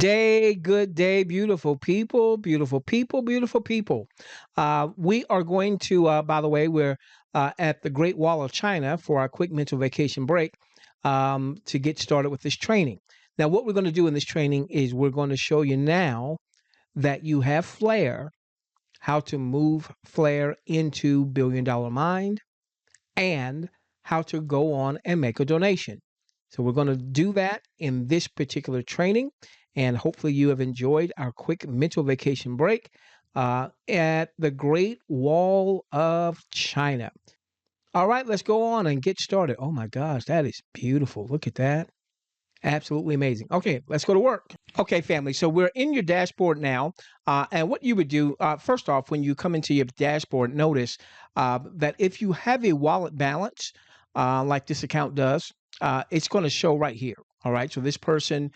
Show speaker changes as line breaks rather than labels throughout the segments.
Good day, beautiful people, beautiful people, beautiful people. We are going to, by the way, we're at the Great Wall of China for our quick mental vacation break to get started with this training. Now, what we're going to do in this training is we're going to show you now that you have Flair, how to move Flair into Billion Dollar Mind, and how to go on and make a donation. So we're going to do that in this particular training, and hopefully you have enjoyed our quick mental vacation break at the Great Wall of China. All right, let's go on and get started. Oh my gosh, that is beautiful. Look at that. Absolutely amazing. Okay, let's go to work. Okay, family. So we're in your dashboard now. And what you would do, first off, when you come into your dashboard, notice that if you have a wallet balance, like this account does, it's going to show right here. All right. So this person,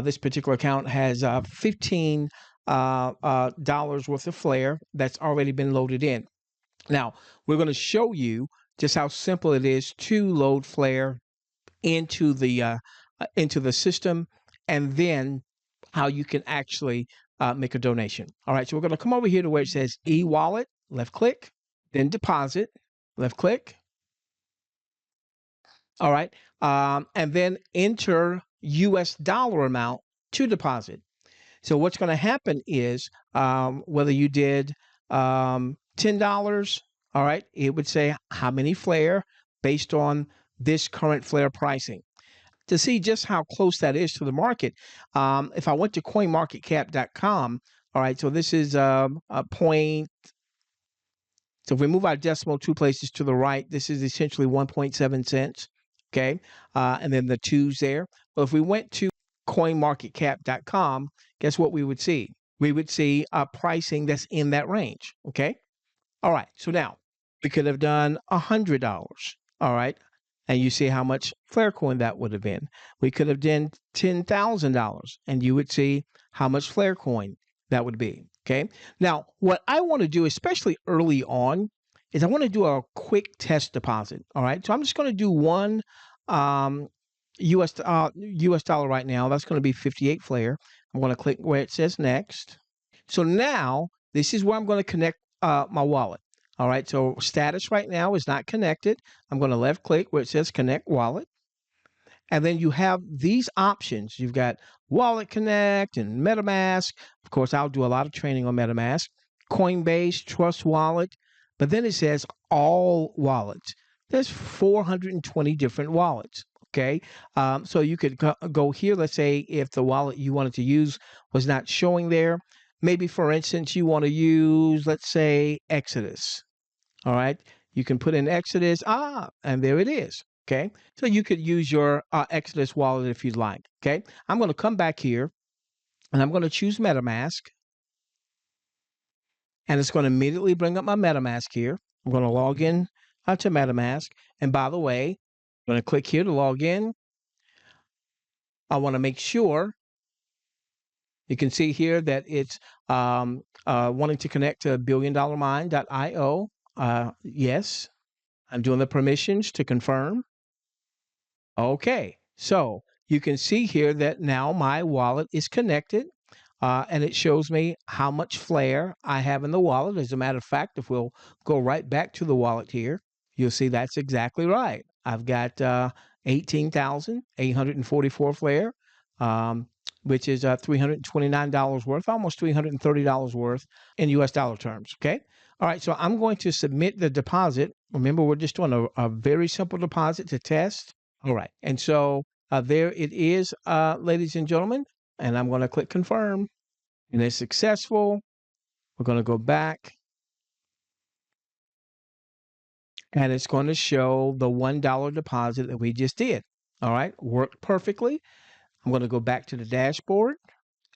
this particular account has $15 dollars worth of Flare that's already been loaded in. Now, we're going to show you just how simple it is to load Flare into the system, and then how you can actually make a donation. All right, so we're going to come over here to where it says e-wallet, left click, then deposit, left click. All right, and then enter US dollar amount to deposit. So what's going to happen is whether you did $10, all right, it would say how many Flare based on this current Flare pricing. To see just how close that is to the market, if I went to coinmarketcap.com, all right, so this is a point. So if we move our decimal two places to the right, this is essentially 1.7 cents. Okay. And then the twos there. Well, if we went to coinmarketcap.com, guess what we would see? We would see a pricing that's in that range. Okay. All right. So now we could have done $100. All right. And you see how much Flare coin that would have been. We could have done $10,000 and you would see how much Flare coin that would be. Okay. Now, what I want to do, especially early on, is I want to do a quick test deposit. All right. So I'm just going to do one US dollar right now. That's going to be 58 Flare. I'm going to click where it says next. So now this is where I'm going to connect my wallet. All right, so status right now is not connected. I'm going to left click where it says connect wallet. And then you have these options. You've got Wallet Connect and MetaMask. Of course, I'll do a lot of training on MetaMask, Coinbase, Trust Wallet. But then it says all wallets. There's 420 different wallets. Okay, so you could go here. Let's say if the wallet you wanted to use was not showing there. Maybe, for instance, you want to use, let's say, Exodus. All right. You can put in Exodus. And there it is. Okay. So you could use your Exodus wallet if you'd like. Okay. I'm going to come back here and I'm going to choose MetaMask. And it's going to immediately bring up my MetaMask here. I'm going to log in to MetaMask. And by the way, I'm going to click here to log in. I want to make sure you can see here that it's wanting to connect to billiondollarmind.io. Yes, I'm doing the permissions to confirm. Okay, so you can see here that now my wallet is connected and it shows me how much Flare I have in the wallet. As a matter of fact, if we'll go right back to the wallet here, you'll see that's exactly right. I've got 18,844 Flare, which is $329 worth, almost $330 worth in US dollar terms. Okay. All right. So I'm going to submit the deposit. Remember, we're just doing a very simple deposit to test. All right. And so there it is, ladies and gentlemen. And I'm going to click confirm. And it's successful. We're going to go back. And it's going to show the $1 deposit that we just did. All right. Worked perfectly. I'm going to go back to the dashboard.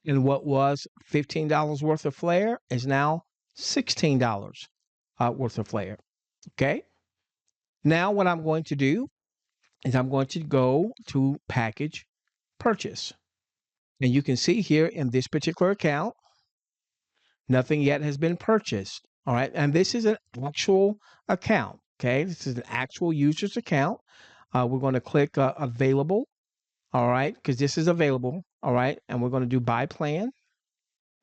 And what was $15 worth of Flare is now $16 worth of Flare. Okay. Now what I'm going to do is I'm going to go to package purchase. And you can see here in this particular account, nothing yet has been purchased. All right. And this is an actual account. Okay. This is an actual user's account. We're going to click available. All right. Because this is available. All right. And we're going to do buy plan.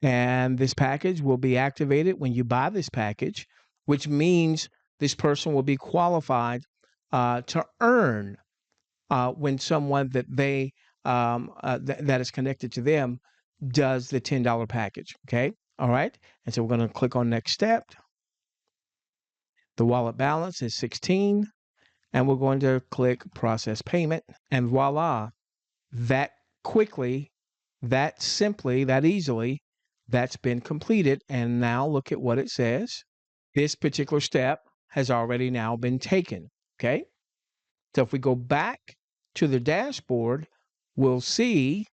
And this package will be activated when you buy this package, which means this person will be qualified to earn when someone that they that is connected to them does the $10 package. Okay. All right. And so we're going to click on next step. The wallet balance is 16, and we're going to click process payment, and voila, that quickly, that simply, that easily, that's been completed. And now look at what it says. This particular step has already now been taken. Okay. So if we go back to the dashboard, we'll see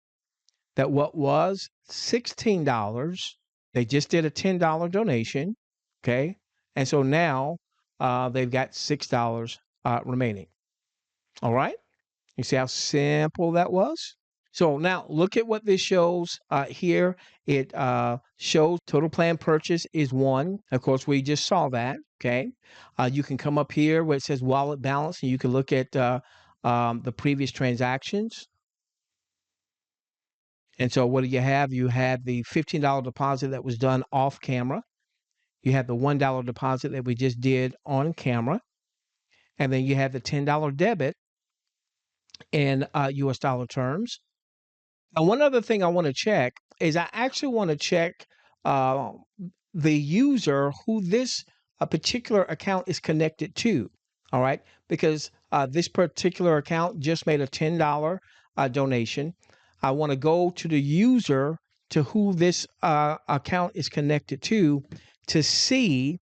that what was $16, they just did a $10 donation. Okay. And so now they've got $6 remaining. All right. You see how simple that was? So now look at what this shows here. It shows total plan purchase is 1. Of course, we just saw that. Okay. You can come up here where it says wallet balance, and you can look at the previous transactions. And so what do you have? You had the $15 deposit that was done off camera. You had the $1 deposit that we just did on camera. And then you had the $10 debit in US dollar terms. And one other thing I want to check is I actually want to check uh, the user who this particular account is connected to. All right. Because this particular account just made a $10 donation. I want to go to the user to who this account is connected to see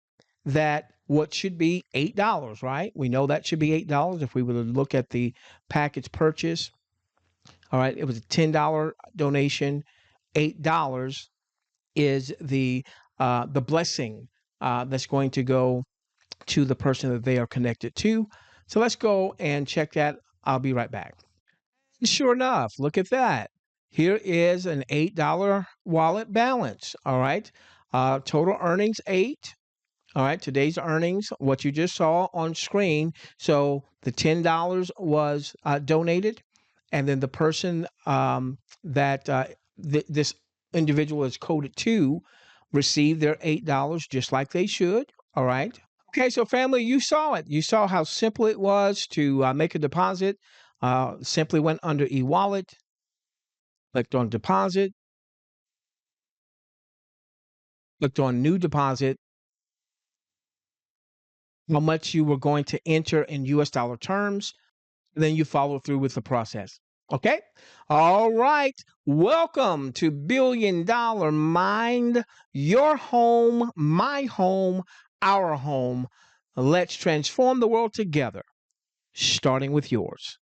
that what should be $8, right? We know that should be $8 if we were to look at the package purchase. All right, it was a $10 donation. $8 is the blessing that's going to go to the person that they are connected to. So let's go and check that. I'll be right back. Sure enough, look at that. Here is an $8 wallet balance. All right, total earnings 8. All right, today's earnings, what you just saw on screen. So the $10 was donated, and then the person that this individual is coded to received their $8 just like they should. All right. Okay, so family, you saw it. You saw how simple it was to make a deposit. Simply went under e-wallet, clicked on deposit, clicked on new deposit, how much you were going to enter in US dollar terms, and then you follow through with the process. Okay? All right. Welcome to Billion Dollar Mind, your home, my home, our home. Let's transform the world together, starting with yours.